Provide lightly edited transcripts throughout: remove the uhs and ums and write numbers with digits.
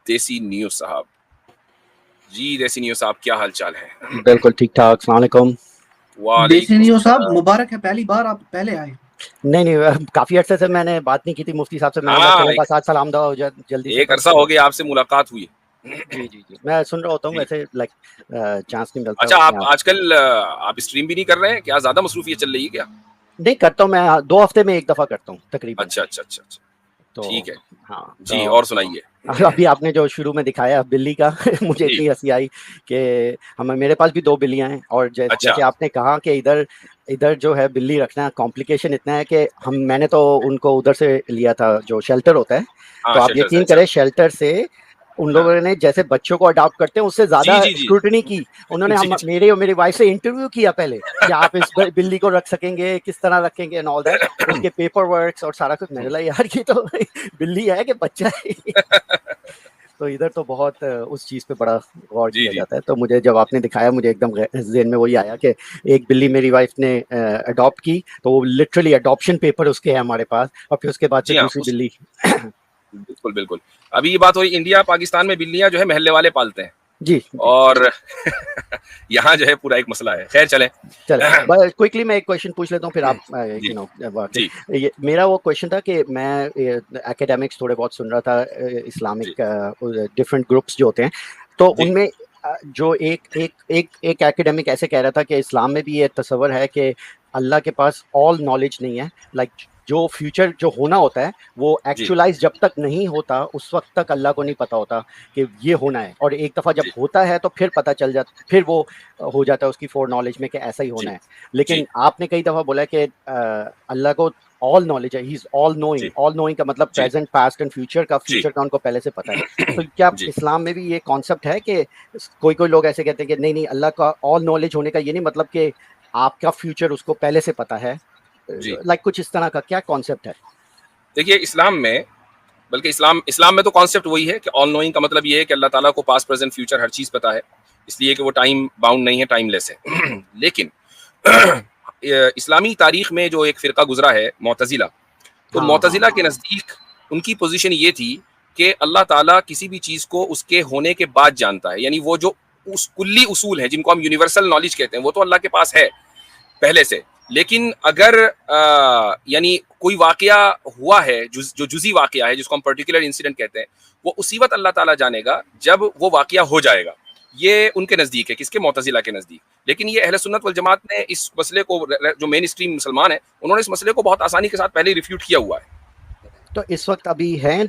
देसी न्यूज़ साहब। जी, देसी न्यूज़ साहब क्या हाल-चाल है? बिल्कुल ठीक-ठाक, अस्सलाम वालेकुम। देसी वालेकुम न्यूज़ साहब सलाम। मुबारक है, पहली बार आप पहले आए। नहीं, काफ़ी अरसे से मैंने बात नहीं की थी मुफ्ती साहब से, मैंने कहा हाँ, चलो बस आज सलाम दुआ हो जाए जल्दी से एक तो अरसा हो गया आपसे मुलाकात हुई। जी। मैं सुन रहा होता हूँ जी। वैसे चांस नहीं मिलता अच्छा, अपने आप आप। आजकल आप स्ट्रीम भी नहीं कर रहे हैं? क्या ज़्यादा मसरूफ़ियत चल रही है क्या? नहीं करता हूँ मैं 2 हफ्ते में 1 दफ़ा करता हूँ तकरीबन। अच्छा। तो ठीक है। हाँ, जी, तो और सुनाइए। अभी आपने जो शुरू में दिखाया बिल्ली का मुझे जी, इतनी हँसी आई कि हमें मेरे पास भी 2 बिल्लियाँ हैं और अच्छा। जैसे आपने कहा कि इधर इधर जो है बिल्ली रखना कॉम्प्लिकेशन इतना है कि मैंने तो उनको उधर से लिया था जो शेल्टर होता है। हाँ, तो आप शेल्टर से यकीन अच्छा। करें शेल्टर से उन हाँ। लोगों ने जैसे बच्चों को अडॉप्ट करते हैं उससे ज़्यादा जी। स्क्रूटनी की। उन्होंने जी, हम जी। मेरे और मेरी वाइफ से इंटरव्यू किया पहले कि आप इस बिल्ली को रख सकेंगे, किस तरह रखेंगे एंड ऑल दैट, उसके पेपर वर्क्स और सारा कुछ। मैंने हुँ। बोला यार ये तो बिल्ली है कि बच्चा है। तो इधर तो बहुत उस चीज़ पे बड़ा गौर जी, किया जी। जाता है। तो मुझे जब आपने दिखाया मुझे एकदम ज़हन में वही आया कि एक बिल्ली मेरी वाइफ़ ने अडॉप्ट की, तो वो लिटरली अडॉप्शन पेपर उसके हैं हमारे पास और फिर उसके बाद से जी हाँ, दूसरी उस बिल्ली। बिल्कुल। अभी ये बात हो रही इंडिया, पाकिस्तान में बिल्लियाँ जो है मोहल्ले वाले पालते हैं जी। और यहाँ जो है पूरा एक मसला है। ख़ैर चलें। चलें, बस क्विकली मैं एक क्वेश्चन पूछ लेता हूँ फिर आप जी, वाक़ई जी, ये मेरा वो क्वेश्चन था कि मैं एकेडमिक्स थोड़े बहुत सुन रहा था जी, इस्लामिक डिफरेंट ग्रुप्स जो होते हैं, तो जी, उनमें जो एक एकेडमिक ऐसे कह रहा था कि इस्लाम में भी ये तस्वर है कि अल्लाह के पास ऑल नॉलेज नहीं है, लाइक जो फ्यूचर जो होना होता है वो जी, एक्चुअलाइज़ जब तक नहीं होता उस वक़्त तक अल्लाह को नहीं पता होता कि ये होना है, और एक दफ़ा जब जी, होता है तो फिर पता चल जाता, फिर वो हो जाता है उसकी फोर नॉलेज में कि ऐसा ही होना जी, है। लेकिन जी, आपने कई दफ़ा बोला कि अल्लाह को ऑल नॉलेज है, ही इज़ जी, ऑल नोइंग का मतलब जी, प्रेज़ेंट, पास्ट एंड जी, फ्यूचर का उनको पहले से पता है। तो क्या जी, इस्लाम में भी ये कॉन्सेप्ट है कि कोई-कोई लोग ऐसे कहते हैं कि नहीं अल्लाह का ऑल नॉलेज होने का ये नहीं मतलब कि आपका फ्यूचर उसको पहले से पता है। जी। लाइक कुछ इस तरह का क्या कॉन्सेप्ट है? देखिए इस्लाम में, बल्कि इस्लाम इस्लाम में तो कॉन्सेप्ट वही है कि ऑल नोइंग का मतलब ये है कि अल्लाह ताला को पास्ट, प्रेज़ेंट, फ्यूचर हर चीज़ पता है। इसलिए कि वो टाइम बाउंड नहीं है, टाइमलेस है। लेकिन इस्लामी तारीख में जो एक फ़िरका गुज़रा है मुअतज़िला, तो मुअतज़िला के हाँ। नज़दीक उनकी पोज़ीशन ये थी कि अल्लाह ताला किसी भी चीज़ को उसके होने के बाद जानता है। यानी वो जो उस कुल्ली उसूल हैं जिनको हम यूनिवर्सल नॉलेज कहते हैं, वो तो अल्लाह के पास है पहले से। लेकिन अगर यानी कोई वाक़या हुआ है जो जुज़ी वाक़या है जिसको हम पर्टिकुलर इंसिडेंट कहते हैं, वो उसी वक़्त अल्लाह ताला जानेगा जब वो वाक़या हो जाएगा। ये उनके नज़दीक है, किसके? मुअतज़िला के नज़दीक। लेकिन ये अहले सुन्नत वल जमात ने इस मसले को जो मेन स्ट्रीम मुसलमान हैं, उन्होंने इस मसले को बहुत आसानी के साथ पहले ही रिफ्यूट किया हुआ है। तो इस वक़्त अभी हैं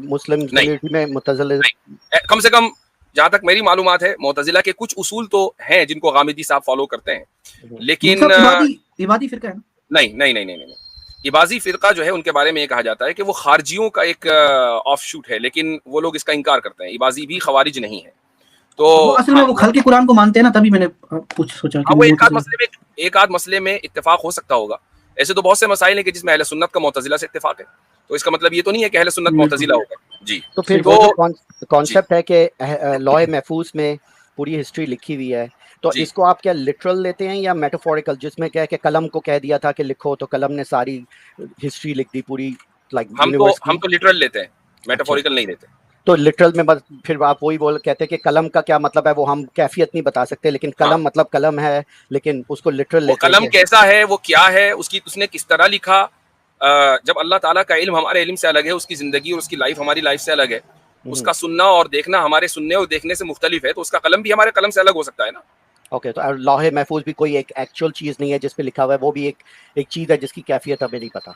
मुस्लिम नहीं, कम्युनिटी में मुतज़िले? नहीं। कम से कम जहाँ तक मेरी मालूमात है, मुअतज़िला के कुछ उसूल तो हैं जिनको गामिदी साहब फ़ॉलो करते हैं। हुँ। मुफ्ती लेकिन साहब इबादी फिरका है ना? नहीं। इबाज़ी फ़िरका जो है उनके बारे में ये कहा जाता है कि वो ख़ारिजियों का एक ऑफ़शूट है, लेकिन वो लोग इसका इनकार करते हैं। इबाज़ी भी ख़वारिज नहीं है। तो वो असल में हाँ, वो खल के कुरान को मानते हैं ना, तभी मैंने कुछ सोचा कि हाँ, वो वो मुतज़िला। एक आध मसले में इत्तेफ़ाक हो सकता होगा। ऐसे तो बहुत से मसाइल हैं कि जिसमें अहले सुन्नत का मुअतज़िला से इत्तेफ़ाक है। तो इसका मतलब ये तो नहीं है कि अहले सुन्नत बिल्कुल मुअतज़िला हो गए। जी। तो फिर सही वो बात जो है। जी, कॉन्सेप्ट है कि लौह महफूज में पूरी हिस्ट्री लिखी हुई है, तो जी। इसको आप क्या लिटरल लेते हैं या मेटाफोरिकल, जिसमें क्या है कि कलम को कह दिया था कि लिखो तो कलम ने सारी हिस्ट्री लिख दी पूरी, लाइक यूनिवर्स हम की? तो लिटरल लेते हैं, अच्छा, मेटाफ़ोरिकल नहीं लेते। तो लिटरल में बस फिर आप वही बोल कहते हैं कि कलम का क्या मतलब है वो हम कैफियत नहीं बता सकते, लेकिन हाँ। कलम मतलब कलम है, लेकिन उसको लिटरल वो लेते हैं कलम कि कैसा है, वो क्या है, उसने किस तरह लिखा। जब अल्लाह ताला का इल्म हमारे इल्म से अलग है, उसकी ज़िंदगी और उसकी लाइफ हमारी लाइफ से अलग है, हम्म, उसका सुनना और देखना हमारे सुनने और देखने से मुख्तलिफ है, तो उसका कलम भी हमारे कलम से अलग हो सकता है ना। ओके, तो लौह महफूज भी कोई एक एक्चुअल चीज नहीं है जिस पे लिखा हुआ है, वो भी एक एक चीज है जिसकी कैफियत हमें नहीं पता।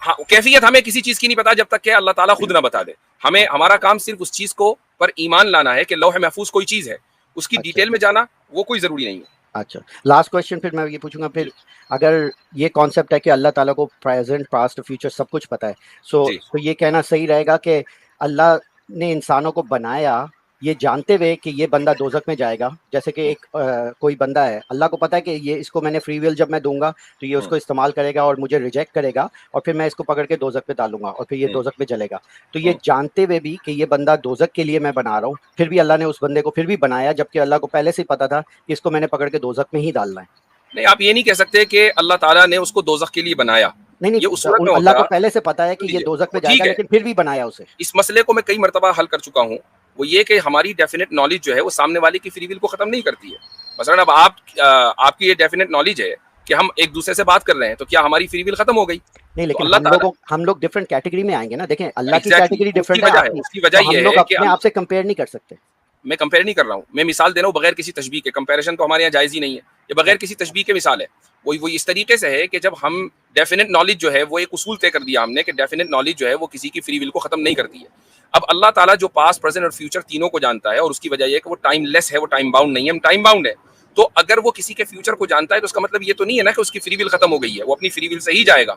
हाँ, कैफियत हमें किसी चीज़ की नहीं पता जब तक कि अल्लाह ताला खुद ना बता दे। हमें ओके, हमारा काम सिर्फ उस चीज़ को पर ईमान लाना है कि लौह महफूज कोई चीज़ है, उसकी अच्छा डिटेल में जाना वो कोई ज़रूरी नहीं है। अच्छा। लास्ट क्वेश्चन फिर मैं ये पूछूंगा फिर, जी, अगर ये कॉन्सेप्ट है कि अल्लाह ताला को प्रेजेंट पास्ट फ्यूचर सब कुछ पता है, सो जी। तो ये कहना सही रहेगा कि अल्लाह ने इंसानों को बनाया ये जानते हुए कि ये बंदा दोजक में जाएगा, जैसे कि हुँ, एक कोई बंदा है, अल्लाह को पता है कि ये इसको मैंने फ्री विल जब मैं दूंगा तो ये हुँ, उसको इस्तेमाल करेगा और मुझे रिजेक्ट करेगा और फिर मैं इसको पकड़ के दोजक पे डालूंगा और फिर ये हुँ, दोजक में जलेगा। तो ये हुँ। जानते हुए भी कि ये बंदा दोजक के लिए मैं बना रहा हूँ, फिर भी अल्लाह ने उस बंदे को फिर भी बनाया, जबकि अल्लाह को पहले से ही पता था कि इसको मैंने पकड़ के दोजक में ही डालना है। नहीं, आप ये नहीं कह सकते कि अल्लाह ताला ने उसको दोज़ख के लिए बनाया। नहीं ये उस सूरत में अल्लाह होता, को पहले से पता है कि सुन ये लीजिए, दोजक में ठीक जाएगा, है, लेकिन फिर भी बनाया उसे। इस मसले को मैं कई मर्तबा हल कर चुका हूँ। वो ये कि हमारी डेफिनेट नॉलेज जो है वो सामने वाले की फ्री विल को खत्म नहीं करती है। मसलन अब आपकी ये डेफिनेट नॉलेज है कि हम एक दूसरे से बात कर रहे हैं, तो क्या हमारी फ्री विल खत्म हो गई? नहीं, लेकिन तो हम लोग डिफरेंट कैटेगरी में आएंगे ना। देखें, अल्लाह की एग्जैक्टली कैटेगरी डिफरेंट उसकी है, वजह है, आपकी, उसकी वजह तो हम ये लोग है कि अपने आप से कंपेयर नहीं कर सकते। मैं कंपेयर नहीं कर रहा हूँ, मैं मिसाल दे रहा हूँ बगैर किसी तशबीह के। कंपैरिजन तो हमारे यहाँ जायज़ ही नहीं है, ये बगैर किसी तशबीह के मिसाल है। वो इस तरीके से है कि जब हम डेफिनेट नॉलेज जो है वो एक उसूल तय कर दिया हमने कि डेफिनेट नॉलेज जो है वो किसी की फ्री विल को खत्म नहीं करती है। अब अल्लाह ताला जो पास्ट, प्रेजेंट और फ्यूचर तीनों को जानता है, और उसकी वजह यह है कि वो टाइमलेस है, वो टाइम बाउंड नहीं है, हम टाइम बाउंड है। तो अगर वो किसी के फ्यूचर को जानता है तो उसका मतलब ये तो नहीं है ना कि उसकी फ्री विल खत्म हो गई है। वो अपनी फ्री विल से ही जाएगा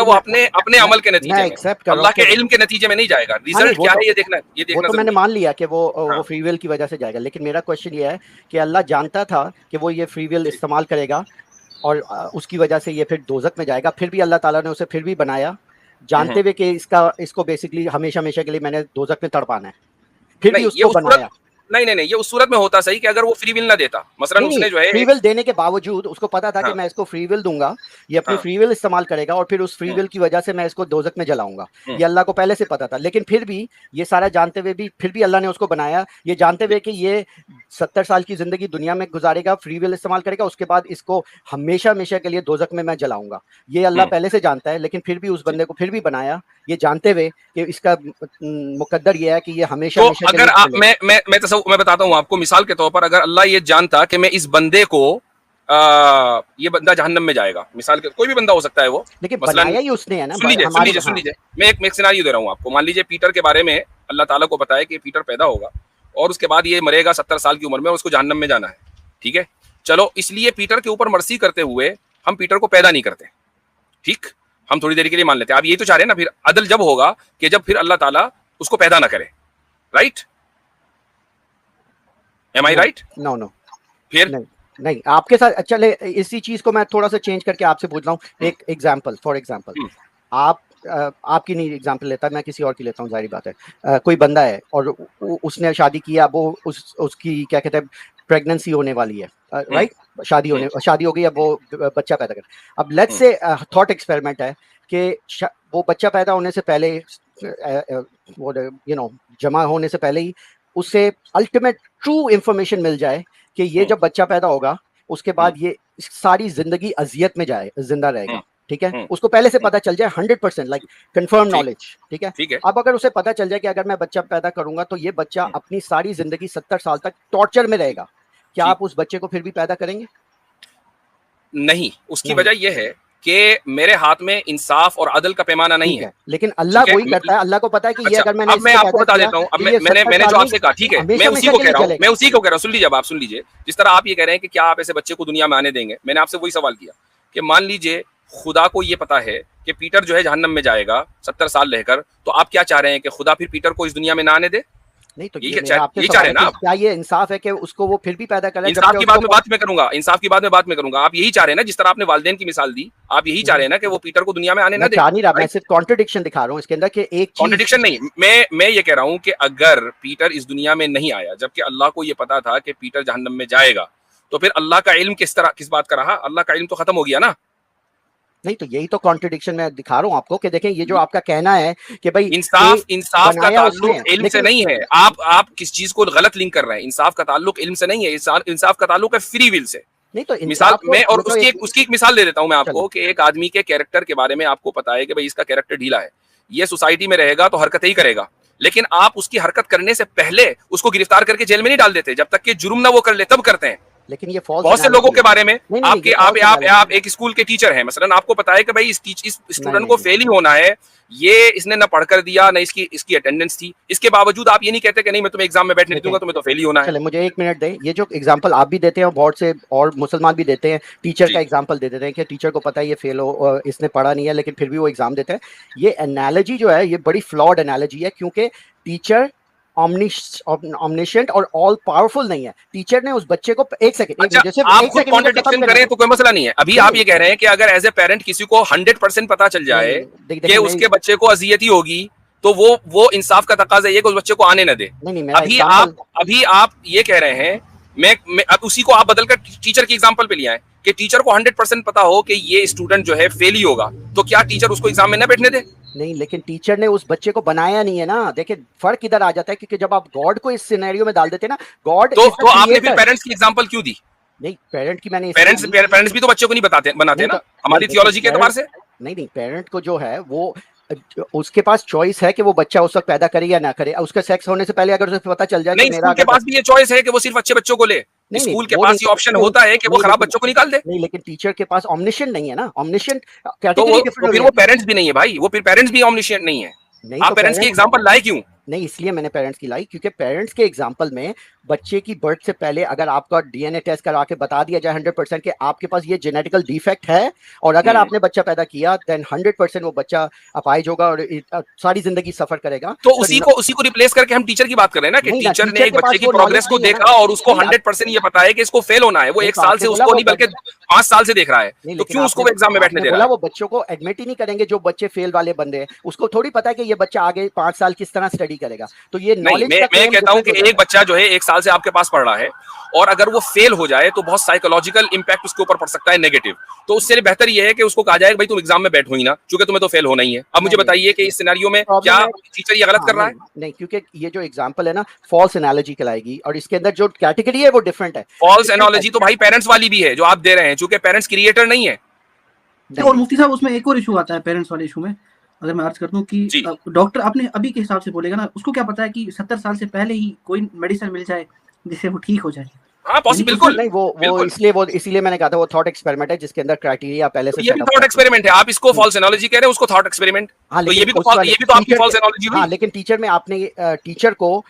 वो अपने अपने अमल के नतीजे में, एक्सेप्ट कर रहा अल्लाह हूँ के इल्म के नतीजे में नहीं जाएगा। हाँ, नहीं, रिजल्ट वो क्या तो है ये देखना वो तो मैंने जरूरी मान लिया कि है। हाँ, वो फ्री विल की वजह से जाएगा, लेकिन मेरा क्वेश्चन ये है कि अल्लाह जानता था कि वो ये फ्री विल इस्तेमाल करेगा और उसकी वजह से ये फिर दोजक में जाएगा, फिर भी अल्लाह ताला ने उसे फिर भी बनाया, जानते हुए कि इसको बेसिकली हमेशा हमेशा के लिए मैंने दोजक में तड़पाना है, फिर भी नहीं ये उसको उस सूरत बनाया। नहीं, ये उस सूरत में होता सही कि अगर वो फ्री विल ना देता, मसलन नहीं, उसने जो है फ्री विल देने के बावजूद उसको पता था कि हाँ, मैं इसको फ्री विल दूंगा, ये अपनी हाँ, फ्री विल इस्तेमाल करेगा और फिर उस फ्री विल की वजह से मैं इसको दोजक में जलाऊंगा। ये अल्लाह को पहले से पता था, लेकिन फिर भी ये सारा जानते हुए भी फिर भी अल्लाह ने उसको बनाया, ये जानते हुए कि ये 70 साल की जिंदगी दुनिया में गुजारेगा, फ्री विल इस्तेमाल करेगा, उसके बाद इसको हमेशा हमेशा के लिए दोजक में मैं जलाऊंगा। ये अल्लाह पहले से जानता है, लेकिन फिर भी उस बंदे को फिर भी बनाया, ये जानते हुए कि इसका मुकद्दर ये है कि ये हमेशा तो हमेशा के अगर लिए आप चलेगा। मैं बताता हूँ आपको मिसाल के तौर पर, अगर अल्लाह ये जानता कि मैं इस बंदे को ये बंदा जहन्नम में जाएगा, मिसाल के कोई भी बंदा हो सकता है वो, लेकिन मसलन बनाया ही उसने है ना, सुन हमारे लीजिए मैं एक सिनारियो दे रहा हूँ आपको। मान लीजिए पीटर के बारे में अल्लाह ताला को पता है कि पीटर पैदा होगा और उसके बाद ये मरेगा 70 साल की उम्र में और उसको जहन्नम में जाना है, ठीक है। चलो, इसलिए पीटर के ऊपर मर्सी करते हुए हम पीटर को पैदा नहीं करते, ठीक, हम थोड़ी देर के लिए मान लेते हैं। आप यही तो चाह रहे हैं ना, फिर अदल जब होगा कि जब फिर अल्लाह ताला उसको पैदा ना करे, राइट? एम आई राइट? नो नो, फिर नहीं आपके साथ चले, इसी चीज को मैं थोड़ा सा चेंज करके आपसे पूछ रहा हूँ। एक एग्जांपल, फॉर एग्जांपल, आप आपकी नहीं एग्जांपल लेता, मैं किसी और की लेता हूँ, जाहिर बात है। कोई बंदा है और उसने शादी किया, वो उसकी क्या कहते हैं प्रेगनेंसी होने वाली है, राइट? शादी हो गई, अब वो बच्चा पैदा कर। अब लेट्स से थॉट एक्सपेरिमेंट है कि वो बच्चा पैदा होने से पहले, वो जमा होने से पहले ही उससे अल्टीमेट ट्रू इंफॉर्मेशन मिल जाए कि ये जब बच्चा पैदा होगा उसके बाद ये सारी जिंदगी अजियत में जिंदा रहेगा, ठीक है? उसको पहले से पता चल जाए 100%, लाइक कंफर्म नॉलेज, ठीक है? अब अगर उसे पता चल जाए कि अगर मैं बच्चा पैदा करूंगा तो ये बच्चा अपनी सारी जिंदगी 70 साल तक टॉर्चर में रहेगा, क्या आप उस बच्चे को फिर भी पैदा करेंगे? नहीं, उसकी वजह यह है कि मेरे हाथ में इंसाफ और अदल का पैमाना नहीं है। लेकिन अल्लाह वही करता है, अल्लाह को पता है कि ये अगर मैंने अब मैं आपको बता देता हूँ, अब मैंने जो आपसे कहा, ठीक है, मैं उसी को कह रहा हूँ, सुन लीजिए, अब आप सुन लीजिए। जिस तरह आप ये कह रहे हैं कि क्या आप ऐसे बच्चे को दुनिया में आने देंगे, मैंने आपसे वही सवाल किया कि मान लीजिए खुदा को ये पता है कि पीटर जो है जहन्नम में जाएगा 70 साल रहकर, तो आप क्या चाह रहे हैं कि खुदा फिर पीटर को इस दुनिया में ना आने दे? नहीं, तो ये चाह रहे हैं ना आप? क्या ये इंसाफ है कि उसको वो फिर भी पैदा करे? इंसाफ की बात में बात में करूंगा, इंसाफ की बात में बात में करूंगा। आप यही चाह रहे हैं ना, जिस तरह आपने वालिदैन की मिसाल दी, आप यही चाह रहे हैं ना कि वो पीटर को दुनिया में आने ना दे? चाह नहीं रहा, मैं सिर्फ कॉन्ट्रडिक्शन दिखा रहा हूँ इसके अंदर कि एक कॉन्ट्रडिक्शन नहीं, मैं ये कह रहा हूँ कि अगर पीटर इस दुनिया में नहीं आया जबकि अल्लाह को ये पता था कि पीटर जहन्नम में जाएगा, तो फिर अल्लाह का इल्म किस बात का रहा? अल्लाह का इल्म तो खत्म हो गया ना। नहीं, तो यही तो कॉन्ट्रडिक्शन मैं दिखा रहा हूँ आपको कि देखें, ये जो आपका कहना है कि भाई इंसाफ का ताल्लुक इल्म से नहीं है। आप किस चीज को गलत लिंक कर रहे हैं? इंसाफ का ताल्लुक इल्म से नहीं है, इंसाफ का ताल्लुक है फ्री विल से। नहीं, तो मिसाल मैं और उसकी एक मिसाल दे देता हूं मैं आपको कि एक आदमी के कैरेक्टर के बारे में आपको पता है कि भाई इसका कैरेक्टर ढीला है, ये सोसाइटी में रहेगा तो हरकत ही करेगा, लेकिन आप उसकी हरकत करने से पहले उसको गिरफ्तार करके जेल में नहीं डाल देते, जब तक कि जुर्म ना वो कर ले तब करते हैं। लेकिन ये बहुत से लोगों के बारे में आप एक स्कूल के टीचर हैं, मसलन आपको पता है कि भाई इस स्टूडेंट को फेल ही होना है, ये इसने ना पढ़कर दिया ना इसकी अटेंडेंस थी, इसके बावजूद आप ये नहीं कहते कि नहीं मैं तुम्हें एग्जाम में बैठने नहीं दूंगा, तुम्हें तो फेल ही होना है। चले, मुझे 1 मिनट दें। ये जो एग्जांपल आप भी देते हैं बहुत से और मुसलमान भी देते हैं, टीचर का एग्जांपल दे देते हैं कि टीचर को पता है ये फेल हो, इसने पढ़ा नहीं है, लेकिन फिर भी वो एग्जाम देते हैं। ये एनालॉजी जो है ये बड़ी फ्लॉड एनालॉजी है, क्योंकि टीचर ऑमनिशेंट और ऑल पावरफुल नहीं है। टीचर ने उस बच्चे को एक सेकंड आप खुद कॉन्ट्रडिक्शन करें तो कोई मसला नहीं है। अभी आप ये कह रहे हैं कि अगर एज ए पेरेंट किसी को 100% पता चल जाए कि उसके बच्चे को अजियत ही होगी, तो वो इंसाफ का तकाजा ये कि उस बच्चे को आने न दे। अभी आप ये कह रहे हैं, मैं अब उसी को आप बदलकर टीचर की एग्जांपल पे लिया है कि टीचर को 100% पता हो कि ये स्टूडेंट जो है फेल ही होगा, तो क्या टीचर उसको एग्जाम में न बैठने दे? नहीं, लेकिन टीचर ने उस बच्चे को बनाया नहीं है ना। देखिए फर्क इधर आ जाता है, क्योंकि जब आप गॉड को इस सिनेरियो में डाल देते हैं ना, गॉड तो आपने फिर पेरेंट्स की एग्जांपल क्यों दी? नहीं, पेरेंट की मैंने पेरेंट्स भी तो बच्चे को नहीं बनाते ना, हमारी थियोलॉजी के एतबार से। नहीं, पेरेंट को जो है वो उसके पास चॉइस है कि वो बच्चा उस वक्त पैदा करे या ना करे। उसका सेक्स होने से पहले अगर उसे पता चल जाए नहीं, स्कूल के पास भी ये चॉइस है कि वो सिर्फ अच्छे बच्चों को ले। स्कूल के पास ये ऑप्शन होता है कि वो खराब बच्चों को निकाल दे। नहीं, लेकिन टीचर के पास ऑमनिशेंट नहीं है ना। ऑमनिशेंट तो फिर वो पेरेंट्स भी नहीं है भाई, वो फिर पेरेंट्स भी ऑमनिशेंट नहीं है। आप पेरेंट्स की एग्जांपल लाए क्यों? नहीं, इसलिए मैंने पेरेंट्स की लाई क्योंकि पेरेंट्स के एग्जांपल में बच्चे की बर्थ से पहले अगर आपका डीएनए टेस्ट करा के बता दिया जाए 100% कि आपके पास ये जेनेटिकल डिफेक्ट है, और अगर आपने बच्चा पैदा किया देन 100% वो बच्चा अपाहिज होगा और सारी जिंदगी सफर करेगा। तो उसी को रिप्लेस करके हम टीचर की बात कर रहे हैं ना, कि टीचर ने एक बच्चे की प्रोग्रेस को देखा और उसको 100% ये पता है कि इसको फेल होना है। वो 1 साल से उसको नहीं बल्कि 5 साल से देख रहा है, तो क्यों उसको एग्जाम में बैठने दे रहा है? वो बच्चों को एडमिट ही नहीं करेंगे। जो बच्चे फेल वाले बंदे हैं उसको थोड़ी पता है कि ये बच्चा आगे 5 साल किस तरह स्टडी करेगा। तो ये नहीं, मैं कहता हूं कि एक बच्चा जो है 1 साल से आपके पास पढ़ रहा है और अगर वो फेल हो जाए तो बहुत साइकोलॉजिकल इंपैक्ट उसके ऊपर पड़ सकता है नेगेटिव। तो उससे बेहतर ये है कि उसको कहा जाए भाई तुम एग्जाम में बैठो ही ना, क्योंकि तुम्हें तो फेल होना ही है। अब मुझे बताइए कि इस सिनेरियो में क्या टीचर ये गलत कर रहा है? नहीं, क्योंकि ये जो एग्जांपल है ना फॉल्स एनालॉजी कहलाएगी, और इसके अंदर जो कैटेगरी है वो डिफरेंट है। फॉल्स एनालॉजी तो भाई पेरेंट्स वाली भी है जो आप दे रहे हैं, क्योंकि पेरेंट्स क्रिएटर नहीं है। और मुफ्ती साहब उसमें एक और इशू आता है पेरेंट्स वाले इशू में, अगर मैं अर्ज कर दूं कि डॉक्टर अपने अभी के हिसाब से बोलेगा ना, उसको क्या पता है कि 70 साल से पहले ही कोई मेडिसिन मिल जाए जिससे वो ठीक हो जाए। हाँ पॉसिबल, बिल्कुल नहीं, वो इसीलिए मैंने कहा था वो थॉट एक्सपेरिमेंट है जिसके अंदर क्राइटेरिया पहले से ये भी थॉट एक्सपेरिमेंट है। आप इसको फॉल्स एनालॉजी कह रहे हैं, उसको थॉट एक्सपेरिमेंट। तो ये भी तो आपकी फॉल्स एनालॉजी हुई। हाँ, लेकिन टीचर में आपने टीचर को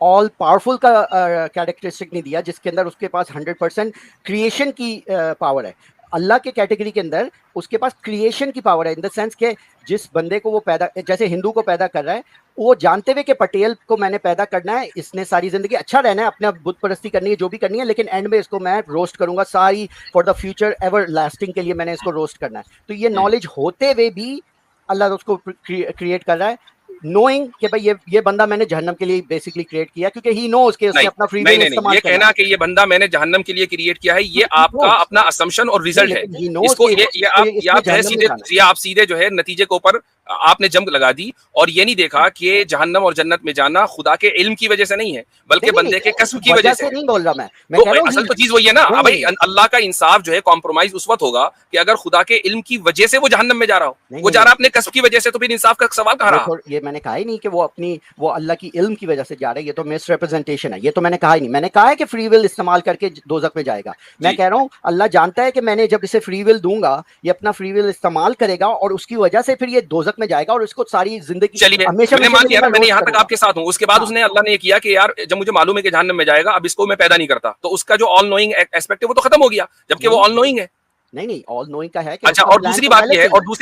ऑल पावरफुल का कैरेक्टरिस्टिक नहीं दिया जिसके अंदर उसके पास 100% क्रिएशन की पावर है। अल्लाह के कैटेगरी के अंदर उसके पास क्रिएशन की पावर है, इन द सेंस के जिस बंदे को वो पैदा, जैसे हिंदू को पैदा कर रहा है, वो जानते हुए कि पटेल को मैंने पैदा करना है, इसने सारी जिंदगी अच्छा रहना है, अपने बुत परस्ती करनी है, जो भी करनी है, लेकिन एंड में इसको मैं रोस्ट करूंगा सारी for the future ever lasting के लिए मैंने इसको रोस्ट करना है। तो ये नॉलेज होते हुए भी अल्लाह उसको क्रिएट कर रहा है, नोइंग कि भाई ये बंदा मैंने जहन्नम के लिए बेसिकली क्रिएट किया, क्योंकि ही नोस कि उसने अपना फ्री विल इस्तेमाल ये कहना कि ये बंदा मैंने जहन्नम के लिए क्रिएट किया है, ये आपका अपना असम्पशन और रिजल्ट है। इसको ये आप सीधे जो है नतीजे के ऊपर आपने जंप लगा दी, और ये नहीं देखा कि जहन्नम और जन्नत में जाना खुदा के इल्म की वजह से नहीं है बल्कि बंदे के कसब की वजह से। नहीं बोल रहा मैं तो असल तो चीज वही है ना भाई, अल्लाह का इंसाफ जो है कॉम्प्रोमाइज उस वक्त होगा कि अगर खुदा के इल्म की वजह से वो जहन्नम में जा रहा हो, वो जा रहा अपने कसब की वजह से, तो फिर इंसाफ का सवाल कहाँ रहा? ये मैंने कहा ही नहीं कि वो अल्लाह की इल्म की वजह से जा रहा है, ये तो मिस रिप्रेजेंटेशन है। ये तो मैंने कहा ही नहीं। मैंने कहा है कि फ्री विल इस्तेमाल करके दोज़ख में जाएगा। मैं कह रहा हूँ अल्लाह जानता है कि मैंने जब इसे फ्री विल दूंगा ये अपना फ्री विल इस्तेमाल करेगा और उसकी वजह से फिर ये दोज़ख में जाएगा और इसको सारी जिंदगी। चलिए मैंने मान लिया, मैंने यहाँ तक आपके साथ हूँ। उसके बाद उसने अल्लाह ने ये किया कि यार जब मुझे मालूम है कि जहन्नम में जाएगा, अब इसको मैं पैदा नहीं करता, तो उसका जो ऑल नोइंग एस्पेक्ट है वो तो खत्म हो गया, जबकि वो ऑल नोइंग है। नहीं, ऑल नोइंग का है। अच्छा, और दूसरी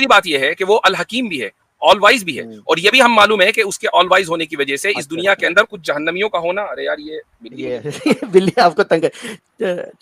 बात ये है कि वो अल हकीम भी है, ऑल वाइज भी है, और ये भी हम मालूम है कि उसके ऑल वाइज होने की वजह से इस दुनिया के अंदर कुछ जहन्नमियों का होना। अरे यार ये बिल्ली आपको तंग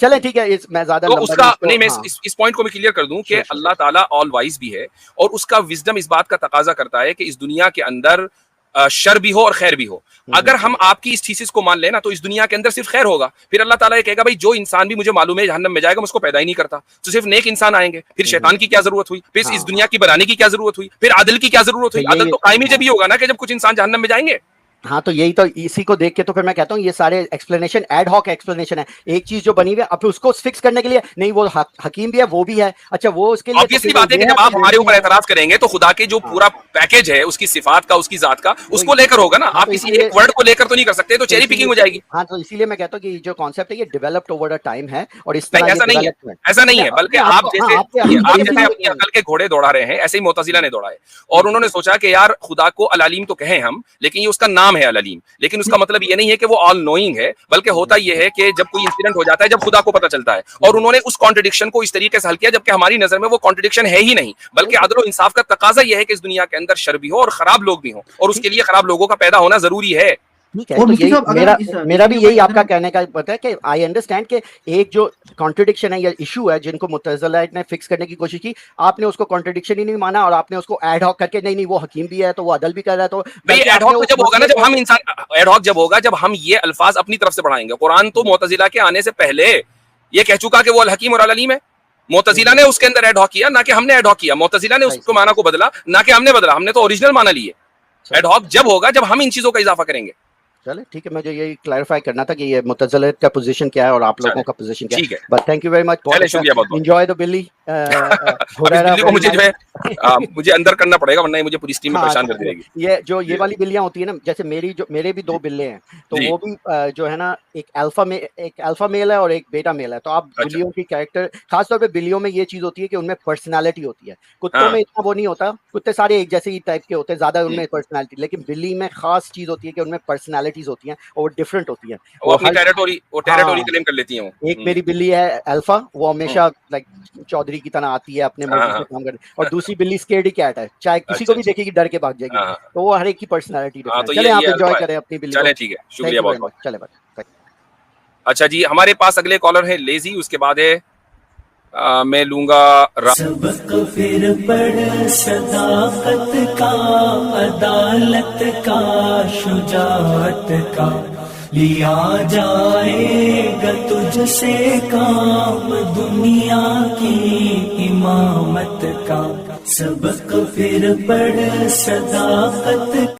चले, ठीक है, मैं ज्यादा तो उसका नहीं, मैं इस पॉइंट को मैं क्लियर कर दूं कि अल्लाह ताला ऑल वाइज भी है, और उसका विजडम इस बात का तकाजा करता है कि इस दुनिया के अंदर शर भी हो और खैर भी हो। अगर हम आपकी इस थीसिस को मान लेना तो इस दुनिया के अंदर सिर्फ खैर होगा। फिर अल्लाह ताला ये कहेगा भाई जो इंसान भी मुझे मालूम है जहन्नम में जाएगा, मैं उसको पैदा ही नहीं करता, तो सिर्फ नेक इंसान आएंगे। फिर शैतान की क्या जरूरत हुई? फिर इस दुनिया की बनाने की क्या जरूरत हुई? फिर आदिल की क्या जरूरत हुई? आदिल तो कायमी जब ही होगा ना कि जब कुछ इंसान जहन्नम में जाएंगे। हाँ, तो यही तो, इसी को देख के तो फिर मैं कहता हूँ ये सारे एक्सप्लेनेशन एड हॉक एक्सप्लेनेशन है। एक चीज जो बनी हुई है अब उसको फिक्स करने के लिए नहीं, वो हकीम भी है, वो भी है। अच्छा, वो उसके लिए ऑब्वियसली बात है कि जब आप हमारे ऊपर एतराज करेंगे तो खुदा के जो पूरा पैकेज है उसकी सिफात का, उसकी जात का, उसको लेकर होगा ना। आप किसी एक वर्ड को लेकर तो नहीं कर सकते, तो चेरी पिकिंग हो जाएगी। हाँ, तो इसीलिए मैं कहता हूँ कि जो कॉन्सेप्ट है ये डेवलप्ड ओवर द टाइम है, और इस तरह ऐसा नहीं है, बल्कि आप जैसे अपनी अकल के घोड़े दौड़ा रहे हैं, ऐसे ही मुतज़िला ने दौड़ा है, और उन्होंने सोचा कि यार खुदा को अल अलीम तो कहें हम, लेकिन ये उसका नाम है अल अलीम, लेकिन उसका मतलब ये नहीं है कि वो ऑल नोइंग है, बल्कि होता ये है कि जब कोई इंसिडेंट हो जाता है, जब खुदा को पता चलता है, और उन्होंने उस कॉन्ट्रडिक्शन को इस तरीके से हल किया जबकि हमारी नजर में वो कॉन्ट्रडिक्शन है ही नहीं, बल्कि अदल और इंसाफ का तकाजा यह है कि इस दुनिया के अंदर शर भी हो और खराब लोग भी हो, और उसके लिए खराब लोगों का पैदा होना जरूरी है। ठीक है, और तो मुफ्ती यही साहब अगर मेरा आप इस मेरा भी वीडियो यही का आपका कहने का पता है कि आई अंडरस्टैंड कि एक जो कॉन्ट्रडिक्शन है या इशू है जिनको मुतज़िलाइट ने फिक्स करने की कोशिश की, आपने उसको कॉन्ट्रडिक्शन ही नहीं माना और आपने उसको एड हॉक करके नहीं वो हकीम भी है तो वो अदल भी कर रहा है, तो भाई बल्कि एड आपने हॉक उस जब होगा ना, मसले जब को हम इंसान एड हॉक जब होगा जब हम ये अल्फाज अपनी तरफ से बढ़ाएंगे। कुरान तो मुतज़िला के आने से पहले ये कह चुका कि वो अल हकीम और अल अलीम है। मुतज़िला ने उसके अंदर एड हॉक किया, ना कि हमने एड हॉक किया। मुतज़िला ने उसको माना को बदला, ना कि हमने बदला। हमने तो ओरिजिनल माना लिए। एड हॉक जब होगा जब हम इन चीजों का इजाफा करेंगे। चले ठीक है, मुझे यही क्लैरिफाई करना था कि ये मुतज़िलत का पोजीशन क्या है और आप लोगों का पोजीशन क्या ठीक है। है, but thank you very much, बहुत चले अच्छा, शुक्रिया बहुत बहुत। एंजॉय द बिल्ली अब इस बिल्ली को मुझे जो है मुझे अंदर करना पड़ेगा, वरना ये मुझे पूरी स्ट्रीम में हाँ, परेशान कर देगी। ये वाली बिल्लियां होती है ना, जैसे मेरे भी 2 बिल्ले हैं, तो जी, वो भी जो है ना एक अल्फा मेल है और एक बीटा मेल है। तो आप अच्छा, बिल्लियों की कैरेक्टर, खास तौर पे बिल्लियों में ये चीज होती है कि उनमें पर्सनैलिटी होती है। कुत्तों हाँ, में इतना वो नहीं होता, कुत्ते सारे एक जैसे ही टाइप के होते हैं, ज्यादा हुँ, उनमें पर्सनैलिटी, लेकिन बिल्ली में खास चीज होती है कि उनमें पर्सनैलिटीज होती हैं और वो डिफरेंट होती हैं। वो अपनी हर वो टेरिटरी हाँ, क्लेम कर लेती हैं वो। एक मेरी बिल्ली है अल्फा, वो हुँ, हमेशा लाइक चौधरी की तरह आती है, अपने हाँ, मर्जी से हाँ, काम करने, और दूसरी बिल्ली स्केर्डी कैट है, चाहे किसी अच्छा, को भी अच्छा, देखेगी डर के भाग जाएगी। हाँ, हाँ, तो वो हर एक की पर्सनैलिटी हाँ, डिफरेंट तो है। चले ये आप एंजॉय अल्फा है। करें अपनी बिल्ली को। चलें ठीक है, थैंक शुक्रिया यू वेरी बहुत-बहुत। मच, चले बाय। अच्छा जी, हमारे पास अगले कॉलर हैं लेज़ी, उसके बाद है मैं लूँगा सबक फिर पढ़ सदाकत का, अदालत का, शुजाअत का, लिया जाएगा तुझसे काम दुनिया की इमामत का। सबक फिर पढ़ सदाकत